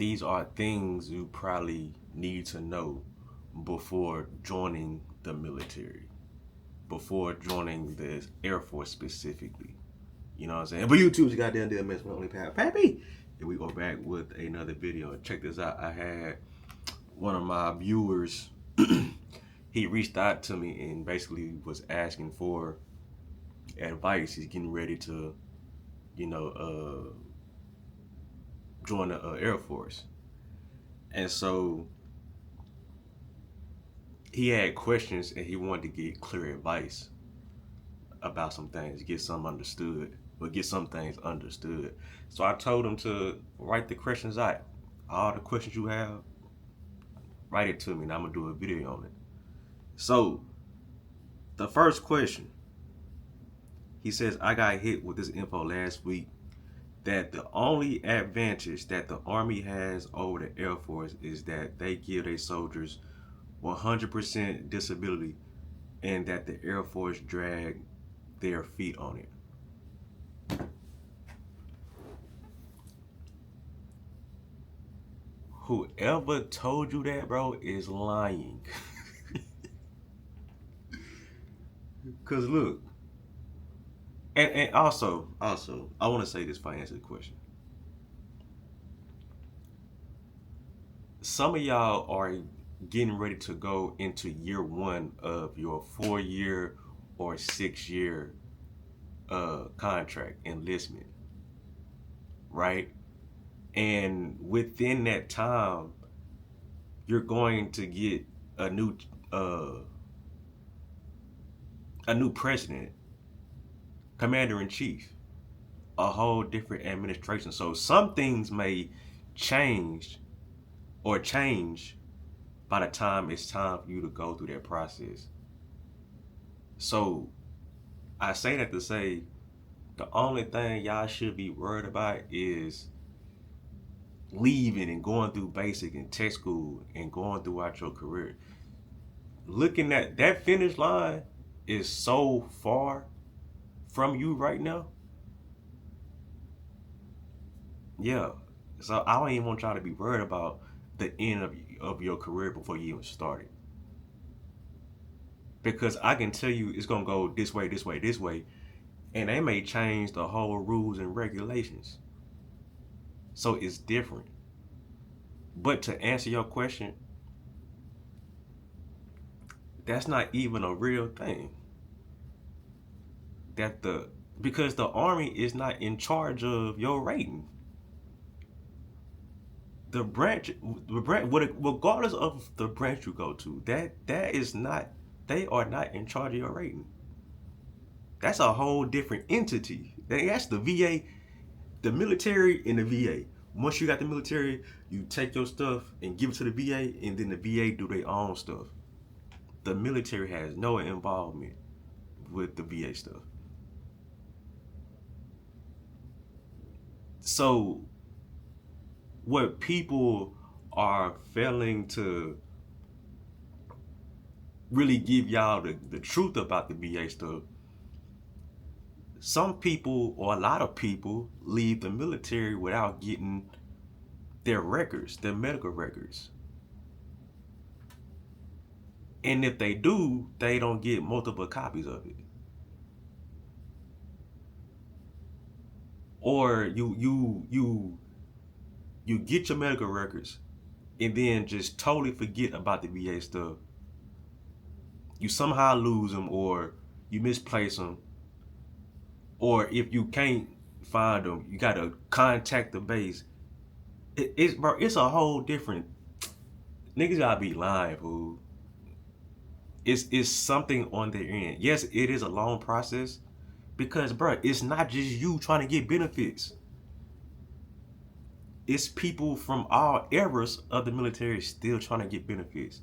these are things you probably need to know before joining the military, before joining the Air Force specifically. You know what I'm saying? But YouTube's goddamn damn mess with only Pappy. And we go back with another video. Check this out. I had one of my viewers, he reached out to me and basically was asking for advice. He's getting ready to, you know, join the Air Force. And so he had questions and he wanted to get clear advice about some things, get some understood, but get some things understood. So I told him to write the questions out. All the questions you have, write it to me and I'm gonna do a video on it. So the first question, he says, I got hit with this info last week that the only advantage that the Army has over the Air Force is that they give their soldiers 100% disability and that the Air Force drag their feet on it. Whoever told you that, bro, is lying. Cause look, and also, I want to say this for answer the question. Some of y'all are getting ready to go into year one of your 4 year or 6 year contract enlistment, right? And within that time, you're going to get a new uh, a new president, commander in chief, a whole different administration. So some things may change change by the time it's time for you to go through that process. So I say that to say the only thing y'all should be worried about is leaving and going through basic and tech school and going throughout your career. Looking at that finish line is so far from you right now. Yeah. So I don't even want y'all to be worried about the end of your career before you even started. Because I can tell you it's gonna go this way, this way, this way, and they may change the whole rules and regulations. So it's different. But to answer your question, that's not even a real thing. That the Because the army is not in charge of your rating. Regardless of the branch you go to, that is not. They are not in charge of your rating. That's a whole different entity. That's the VA, the military, and the VA. Once you got the military, you take your stuff and give it to the VA, and then the VA do their own stuff. The military has no involvement with the VA stuff. So what people are failing to really give y'all the truth about the VA stuff, some people or a lot of people leave the military without getting their records, their medical records. And if they do, they don't get multiple copies of it. Or you get your medical records and then just totally forget about the VA stuff. You somehow lose them or you misplace them. Or if you can't find them, you gotta contact the base. It's a whole different. Niggas gotta be lying, fool. It's something on their end. Yes, it is a long process because, bro, it's not just you trying to get benefits. It's people from all eras of the military still trying to get benefits.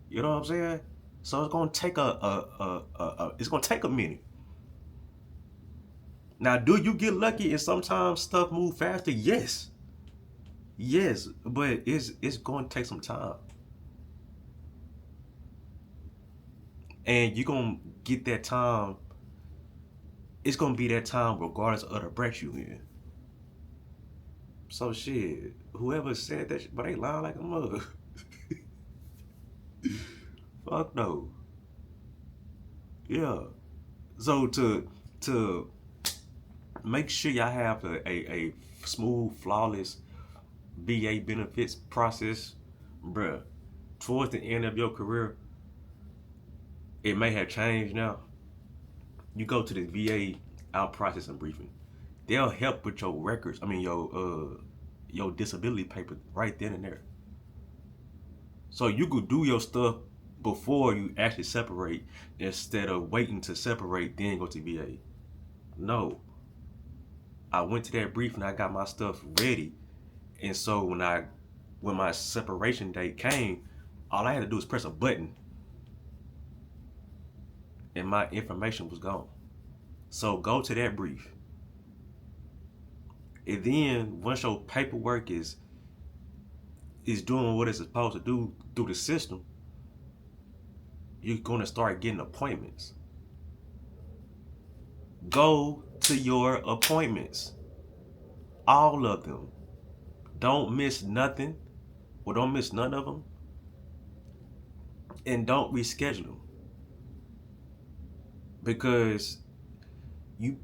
You know what I'm saying? So it's gonna take it's gonna take a minute. Now, do you get lucky and sometimes stuff move faster? Yes, yes, but it's going to take some time, and you're gonna get that time. It's gonna be that time regardless of the branch you in. So shit, Whoever said that, but they lying like a mother. Fuck no. Yeah. So to make sure y'all have a smooth, flawless VA benefits process, bruh. Towards the end of your career, it may have changed now. You go to the VA out processing briefing. They'll help with your records. I mean your disability paper right then and there. So you could do your stuff before you actually separate instead of waiting to separate then go to VA. No. I went to that briefing, I got my stuff ready. And so when my separation date came, all I had to do was press a button and my information was gone. So go to that brief. And then once your paperwork is doing what it's supposed to do through the system, you're gonna start getting appointments. Go to your appointments. All of them. Don't miss nothing. Or don't miss none of them. And don't reschedule them. Because you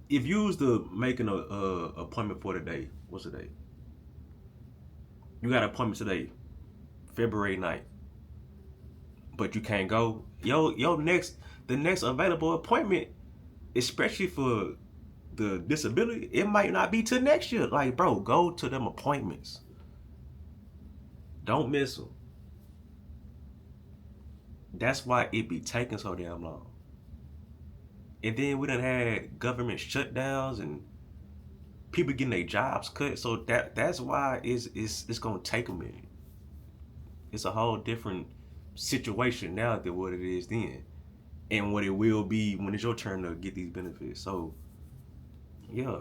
if you was to make an appointment for today, what's the day? You got an appointment today, February 9th, but you can't go. The next available appointment, especially for the disability, it might not be till next year. Like, bro, go to them appointments. Don't miss them. That's why it be taking so damn long. And then we done had government shutdowns and people getting their jobs cut. So that's why it's gonna take a minute. It's a whole different situation now than what it is then, and what it will be when it's your turn to get these benefits. So yeah,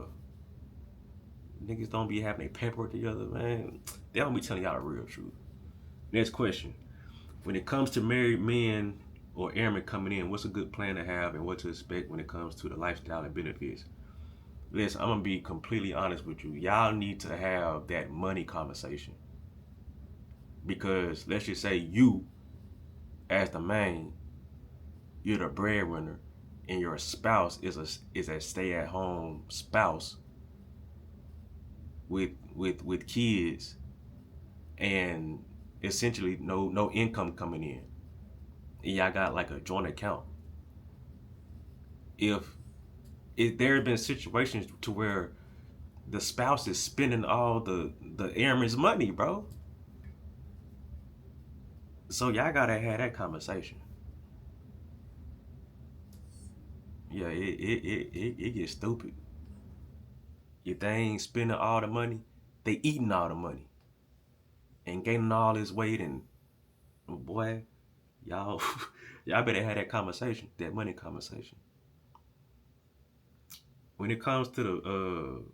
niggas don't be having their paperwork together, man. They don't be telling y'all the real truth. Next question: when it comes to married men or airmen coming in, what's a good plan to have and what to expect when it comes to the lifestyle and benefits? Listen, I'm gonna be completely honest with you. Y'all need to have that money conversation because let's just say you, as the man, you're the breadwinner, and your spouse is a stay-at-home spouse with kids and essentially no income coming in, and y'all got like a joint account. If there have been situations to where the spouse is spending all the airman's money, bro. So y'all gotta have that conversation. Yeah, it gets stupid. If they ain't spending all the money, they eating all the money and gaining all this weight and boy, y'all y'all better have that conversation, that money conversation. When it comes to the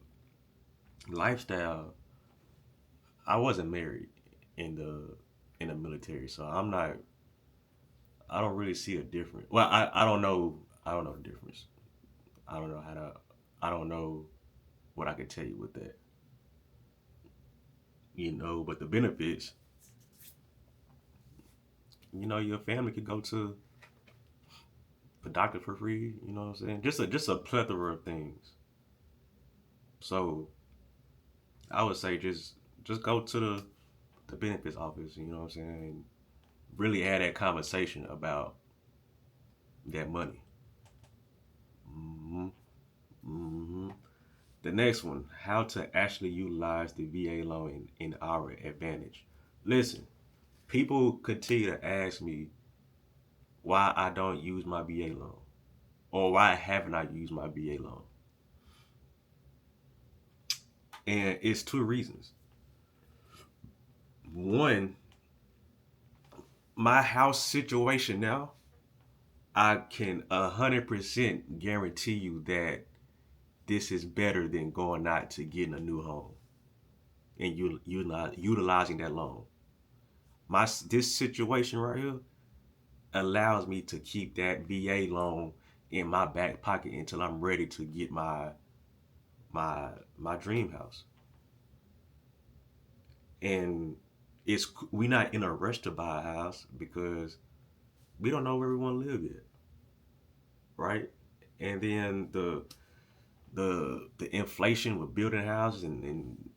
lifestyle, I wasn't married in the military, so I don't really see a difference. Well, I don't know the difference. I don't know how to I don't know what I could tell you with that. But the benefits, your family could go to the doctor for free, you know what I'm saying? Just a plethora of things. So I would say just go to the benefits office, you know what I'm saying? And really have that conversation about that money. hmm hmm The next one, how to actually utilize the VA loan in our advantage. Listen, people continue to ask me why I don't use my VA loan or why haven't I used my VA loan. And it's two reasons. One, my house situation now, I can 100% guarantee you that this is better than going out to getting a new home and you not utilizing that loan. This situation right here allows me to keep that VA loan in my back pocket until I'm ready to get my dream house. and it's we not in a rush to buy a house because we don't know where we want to live yet, right? And then the inflation with building houses and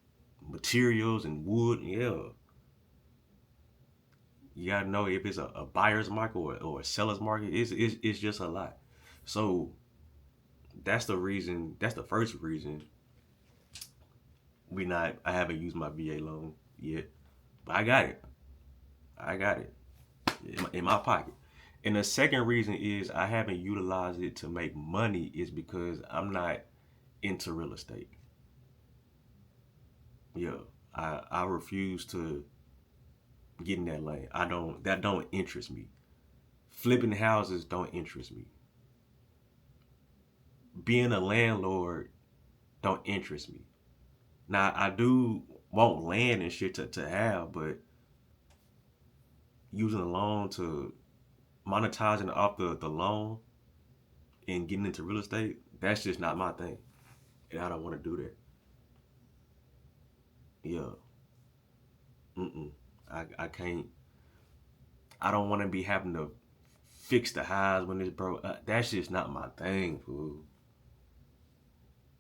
materials and wood, yeah, you gotta know if it's a buyer's market or a seller's market. It's just a lot. So that's the reason. That's the first reason we not. I haven't used my VA loan yet, but I got it. I got it in my pocket. And the second reason is I haven't utilized it to make money is because I'm not into real estate. Yeah, I refuse to get in that lane. I don't. That don't interest me. Flipping houses don't interest me. Being a landlord don't interest me. Now I do want land and shit to have, but using a loan to monetizing off the loan and getting into real estate, that's just not my thing. And I don't want to do that. Yeah. Mm-mm. I can't. I don't want to be having to fix the highs when it's broke. That's just not my thing, fool.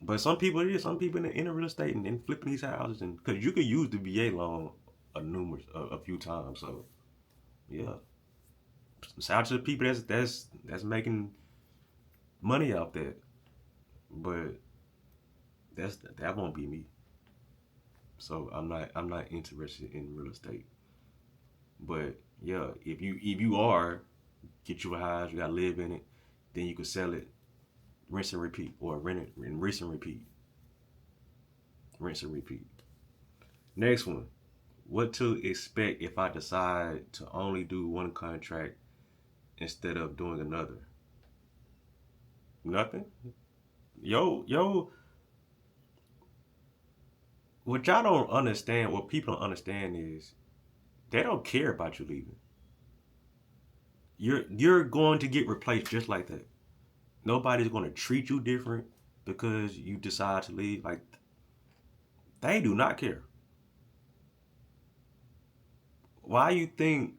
But some people it is. Some people in the real estate and flipping these houses, and because you could use the VA loan a few times. So yeah, shout out to the people that's making money off that. But that won't be me. So I'm not interested in real estate. But yeah, if you are, get you a house, you gotta live in it, then you can sell it, rinse and repeat, or rent it and rinse and repeat, rinse and repeat. Next one, what to expect if I decide to only do one contract instead of doing another? Nothing. Yo, what y'all don't understand, what people don't understand is they don't care about you leaving. You're going to get replaced just like that. Nobody's going to treat you different because you decide to leave. Like they do not care. Why you think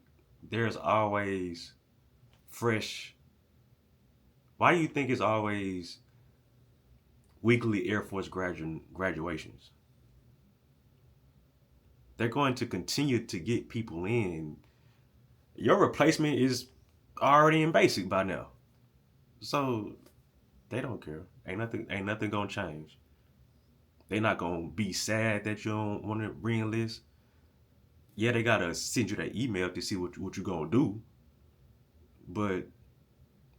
there's always fresh? Why do you think it's always weekly Air Force graduations? They're going to continue to get people in. Your replacement is already in basic by now, so they don't care. Ain't nothing gonna change. They not gonna be sad that you don't want to re-enlist. Yeah, they gotta send you that email to see what you gonna do, but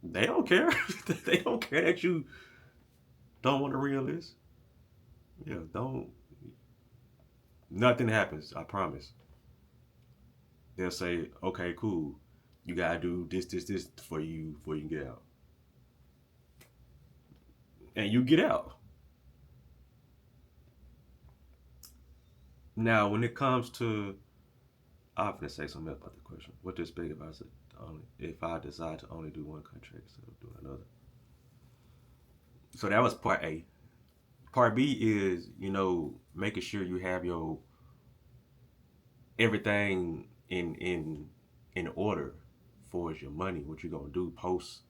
they don't care. They don't care that you don't want to re-enlist. Yeah, don't. Nothing happens. I promise. They'll say, okay, cool. You gotta do this before you can get out, and you get out. Now, when it comes to, I'm gonna say something else about the question. What to expect if I decide to only do one contract instead of doing another? So that was part A. Part B is making sure you have your everything in order for your money. What you gonna do post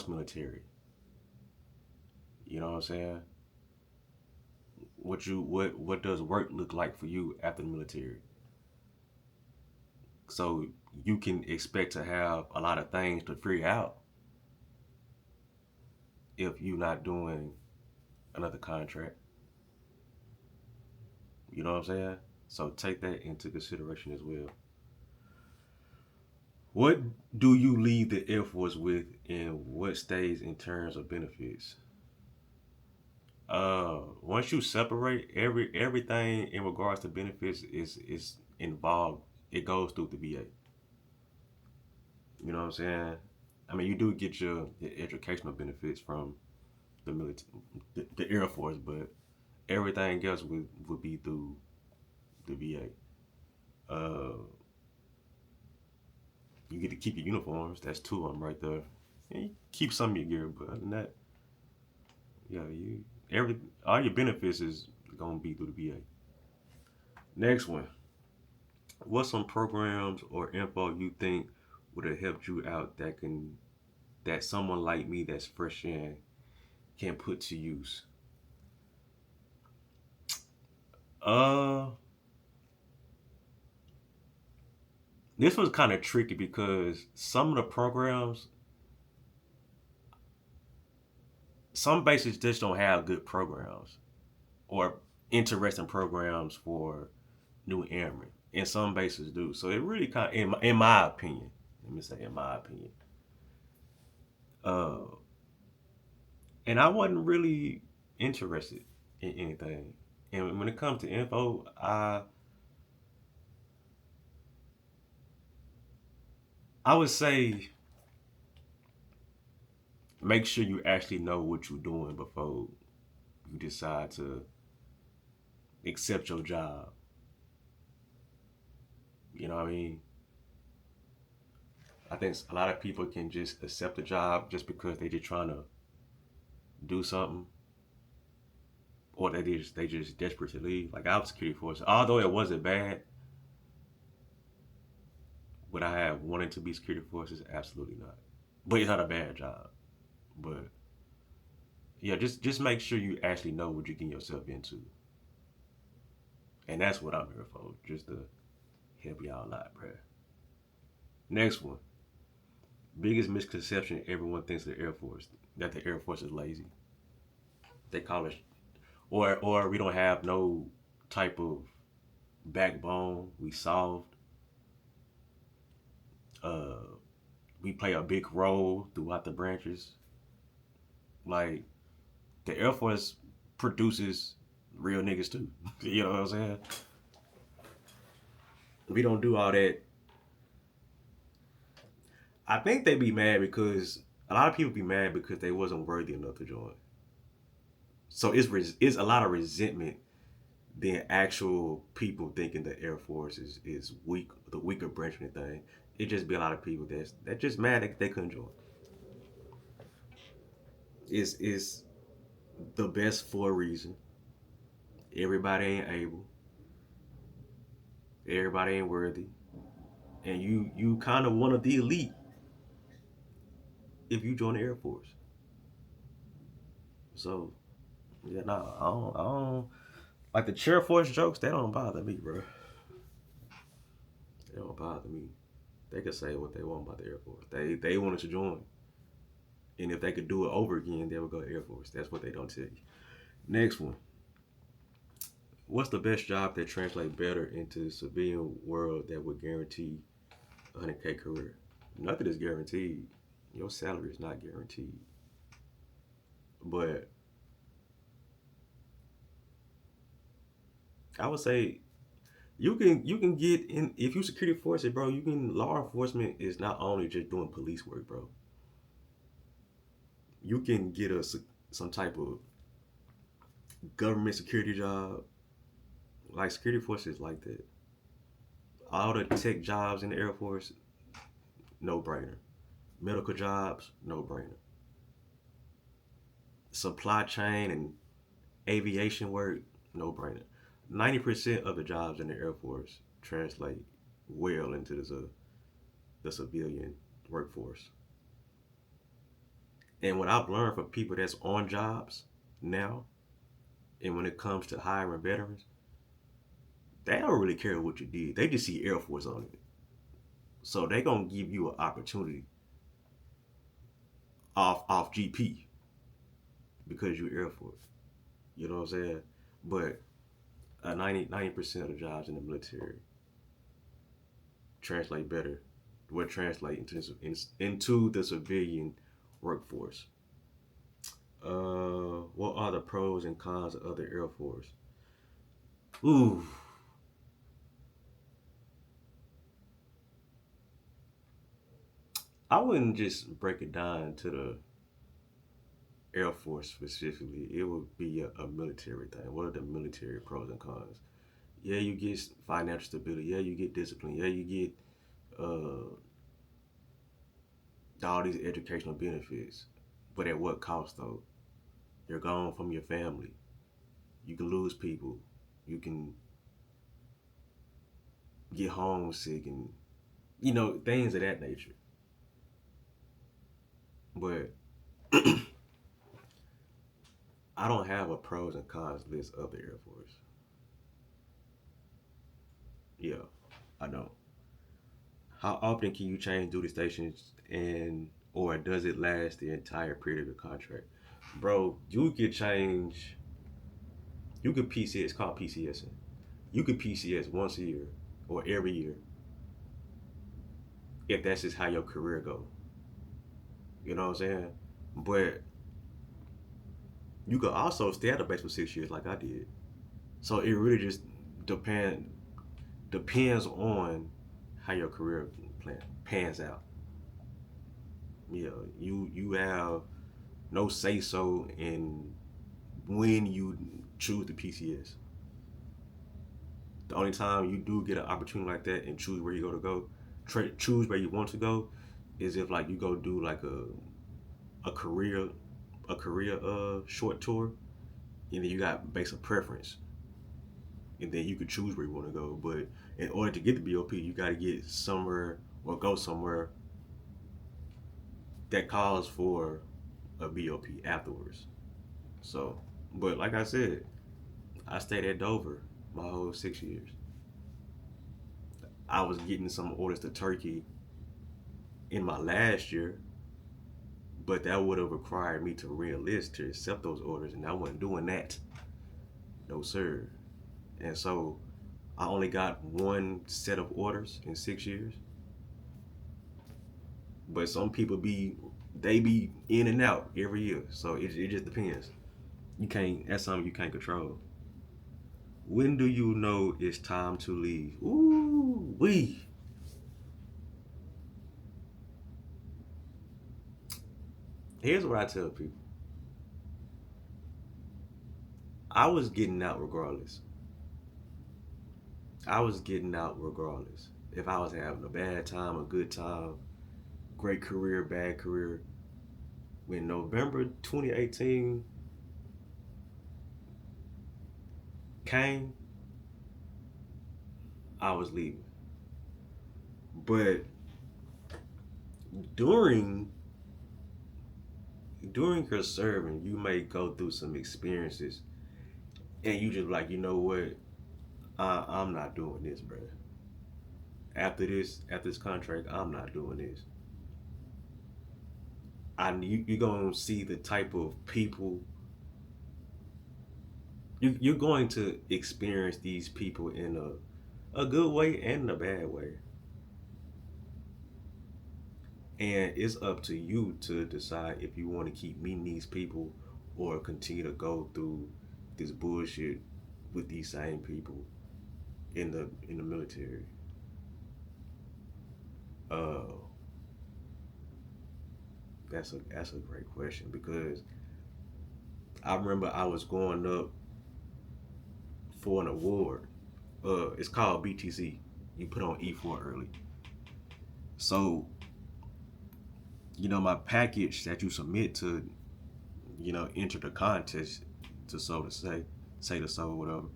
military? You know what I'm saying? What does work look like for you after the military? So you can expect to have a lot of things to figure out if you're not doing another contract. You know what I'm saying? So take that into consideration as well. What do you leave the Air Force with, and what stays in terms of benefits? Once you separate everything in regards to benefits is involved. It goes through the VA. You know what I'm saying? I mean, you do get your educational benefits from the military, the Air Force, but everything else would be through the VA. You get to keep your uniforms. That's two of them right there. And you keep some of your gear, but other than that, yeah, you every all your benefits is gonna be through the VA. Next one. What's some programs or info you think would have helped you out that someone like me that's fresh in can put to use? Uh, this was kind of tricky because some of the programs, some bases just don't have good programs or interesting programs for new airmen, and some bases do. So it really kind of, in my opinion, let me say in my opinion, uh, and I wasn't really interested in anything. And when it comes to info, I would say make sure you actually know what you're doing before you decide to accept your job. You know what I mean? I think a lot of people can just accept a job just because they just trying to do something, or they just desperate to leave. Like I was security force, although it wasn't bad, would I have wanted to be security forces? Absolutely not. But it's not a bad job. But yeah, just make sure you actually know what you're getting yourself into, and that's what I'm here for, just to help you out a lot, bro. Next one. Biggest misconception everyone thinks of the Air Force, that the Air Force is lazy. They call it, or we don't have no type of backbone. We soft. Uh, we play a big role throughout the branches. Like the Air Force produces real niggas too. You know what I'm saying? We don't do all that. I think they be mad because a lot of people be mad because they wasn't worthy enough to join. So it's a lot of resentment than actual people thinking the Air Force is weak, the weaker branch of anything. It just be a lot of people that just mad that they couldn't join. Is the best for a reason. Everybody ain't able. Everybody ain't worthy, and you kind of one of the elite if you join the Air Force. So yeah, no, I don't like the Chair Force jokes. They don't bother me, bro. They don't bother me. They can say what they want about the Air Force. They wanted to join, and if they could do it over again, they would go to Air Force. That's what they don't tell you. Next one. What's the best job that translates better into the civilian world that would guarantee a 100K career? Nothing is guaranteed. Your salary is not guaranteed. But I would say you can get in if you security forces, bro. You can law enforcement is not only just doing police work, bro. You can get some type of government security job, like security forces like that. All the tech jobs in the Air Force, no brainer. Medical jobs, no brainer. Supply chain and aviation work, no brainer. 90% of the jobs in the Air Force translate well into the civilian workforce. And what I've learned from people that's on jobs now, and when it comes to hiring veterans, they don't really care what you did. They just see Air Force on it. So they gonna give you an opportunity off GP because you're Air Force. You know what I'm saying? But 90% of the jobs in the military translate better, would translate into the civilian workforce. What are the pros and cons of the Air Force? Ooh, I wouldn't just break it down to the Air Force specifically. It would be a military thing. What are the military pros and cons? Yeah, you get financial stability. Yeah, you get discipline. Yeah, you get uh, all these educational benefits. But at what cost, though? You're gone from your family. You can lose people. You can get homesick, and things of that nature. But I don't have a pros and cons list of the Air Force. Yeah, I don't. How often can you change duty stations, and or does it last the entire period of the contract? Bro, you could change. You could PCS. It's called PCS. You could PCS once a year or every year if that's just how your career go. You know what I'm saying? But you could also stay at the base for 6 years like I did. So it really just depends on how your career plan pans out. Yeah, you have no say so in when you choose the PCS. The only time you do get an opportunity like that and choose where you choose where you want to go, is if like you go do like a career short tour, and then you got base of preference, and then you could choose where you want to go. But in order to get the BOP, you got to get somewhere or go somewhere that calls for a BOP afterwards. So, but like I said, I stayed at Dover my whole 6 years. I was getting some orders to Turkey in my last year, but that would have required me to re-enlist to accept those orders, and I wasn't doing that. No, sir. And so I only got one set of orders in 6 years. But some people be in and out every year, so it just depends. You can't. That's something you can't control. When do you know it's time to leave? Ooh, wee. Here's what I tell people. I was getting out regardless. I was getting out regardless. If I was having a bad time, a good time, great career, bad career. When November 2018 came, I was leaving. But during during your serving, you may go through some experiences, and you just like, you know what? I'm not doing this, bro. After this contract, I'm not doing this. You're gonna see the type of people you're going to experience these people in a good way and a bad way, and it's up to you to decide if you want to keep meeting these people or continue to go through this bullshit with these same people in the military. Uh, that's a great question because I remember I was going up for an award. It's called BTC. You put on E4 early. So, my package that you submit to, enter the contest to so to say the so whatever.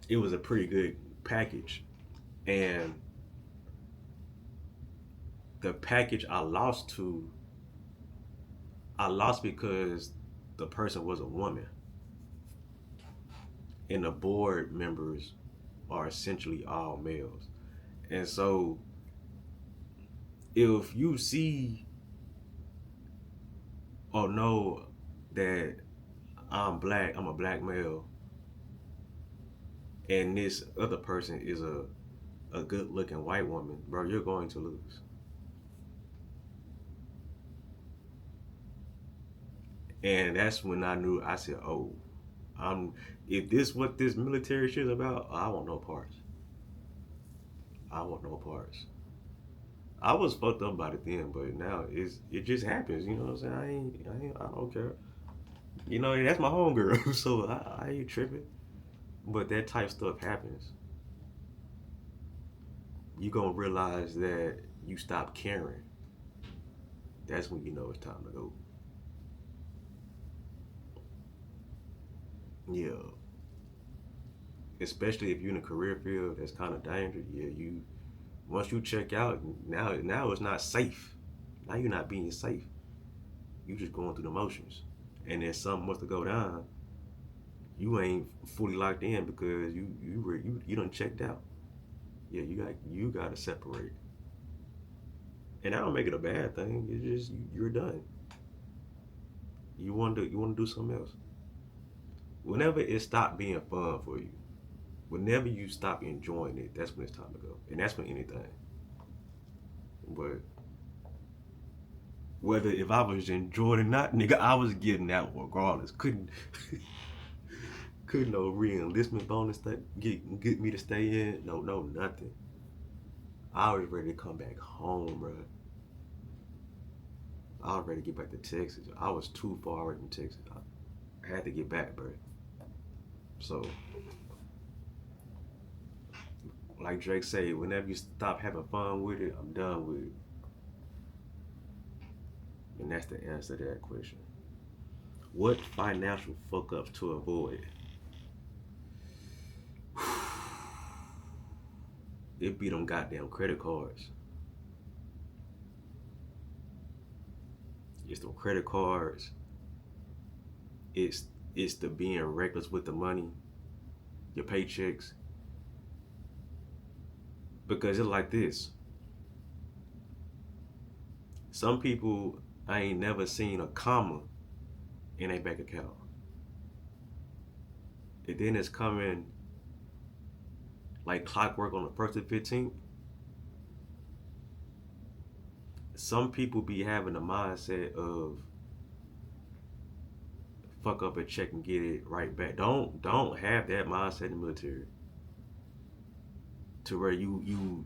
It was a pretty good package. And the package I lost because the person was a woman. And the board members are essentially all males. And so if you see or know that I'm a black male, and this other person is a good looking white woman, bro, you're going to lose. And that's when I knew. I said, "Oh, I'm if this what this military shit is about, I want no parts. I want no parts." I was fucked up about it then, but now it just happens. You know what I'm saying? I don't care. That's my homegirl, so I ain't tripping. But that type stuff happens. You gonna realize that you stop caring. That's when you know it's time to go. Yeah, especially if you're in a career field that's kind of dangerous. Yeah, you once you check out, now it's not safe. Now you're not being safe. You just going through the motions, and then something wants to go down. You ain't fully locked in because you done checked out. Yeah, you got to separate, and I don't make it a bad thing. It's just you're done. You want to do something else. Whenever it stopped being fun for you, whenever you stop enjoying it, that's when it's time to go, and that's when anything. But whether if I was enjoying it or not, nigga, I was getting out regardless. Couldn't no re-enlistment bonus get me to stay in. No, no, nothing. I was ready to come back home, bro. I was ready to get back to Texas. I was too far away from Texas. I had to get back, bro. So, like Drake say, whenever you stop having fun with it, I'm done with it. And that's the answer to that question. What financial fuck ups to avoid? It be them goddamn credit cards. It's them credit cards. It's it's the being reckless with the money, your paychecks. Because it's like this. Some people I ain't never seen a comma in a bank account. And then it's coming like clockwork on the first and 15th. Some people be having a mindset of fuck up a check and get it right back. Don't have that mindset in the military to where you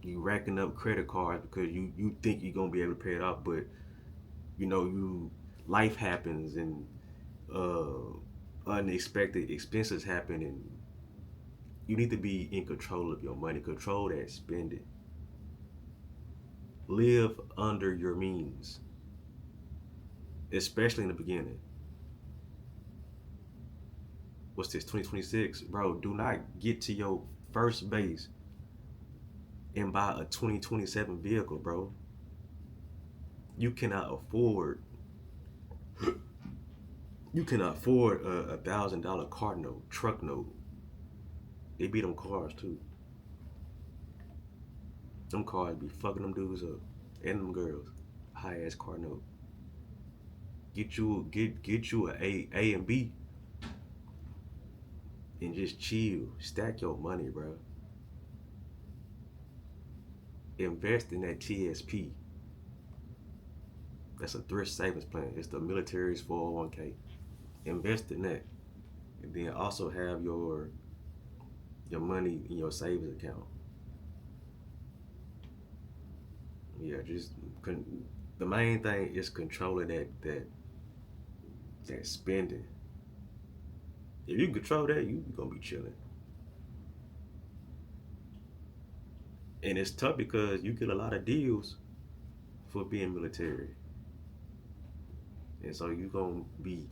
racking up credit cards because you think you're gonna be able to pay it off, but you life happens and uh, unexpected expenses happen, and you need to be in control of your money, control that spending, live under your means, especially in the beginning. What's this, 2026, bro? Do not get to your first base and buy a 2027 vehicle, bro. You cannot afford $1,000 car note, truck note. They be them cars too. Them cars be fucking them dudes up and them girls. High ass car note. Get you a and B and just chill. Stack your money, bro. Invest in that TSP. That's a thrift savings plan. It's the military's 401k. Invest in that, and then also have your money in your savings account. Yeah, the main thing is controlling that spending. If you control that, you gonna be chilling. And it's tough because you get a lot of deals for being military, and so you gonna be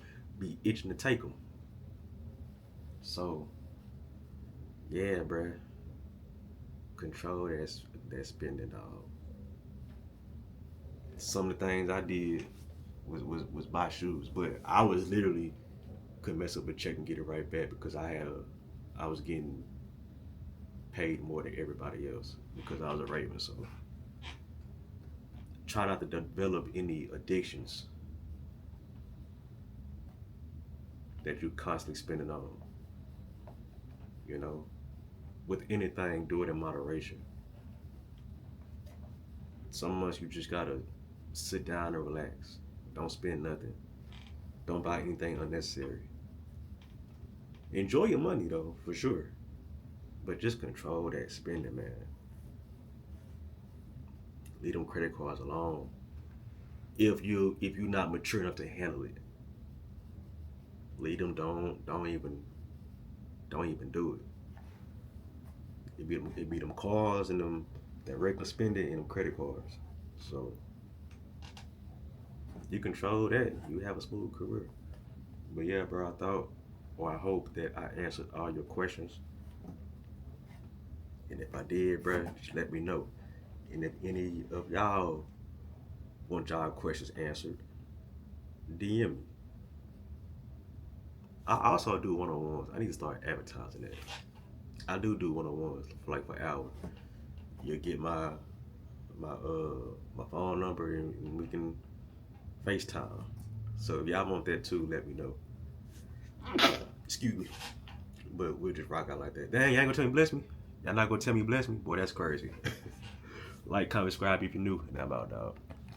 itching to take them. So yeah, bruh, control that spending, dog. Some of the things I did was buy shoes, but I was literally could mess up a check and get it right back because I was getting paid more than everybody else because I was a Raven. So try not to develop any addictions that you constantly spending on. You know, with anything, do it in moderation. Some months you just gotta sit down and relax. Don't spend nothing. Don't buy anything unnecessary. Enjoy your money though, for sure. But just control that spending, man. Leave them credit cards alone. If you're not mature enough to handle it, leave them. Don't even do it. It be them cars and them that regular spending and them credit cards. So you control that, you have a smooth career. But yeah, bro, I hope that I answered all your questions. And if I did, bruh, just let me know. And if any of y'all want y'all questions answered, DM me. I also do one on ones. I need to start advertising that. I do one on ones for like for hours. You'll get my phone number and we can FaceTime. So if y'all want that too, let me know. Excuse me. But we'll just rock out like that. Dang, y'all ain't gonna tell me bless me? Y'all not gonna tell me bless me? Boy, that's crazy. Like, comment, subscribe if you're new. And I'm out, dog.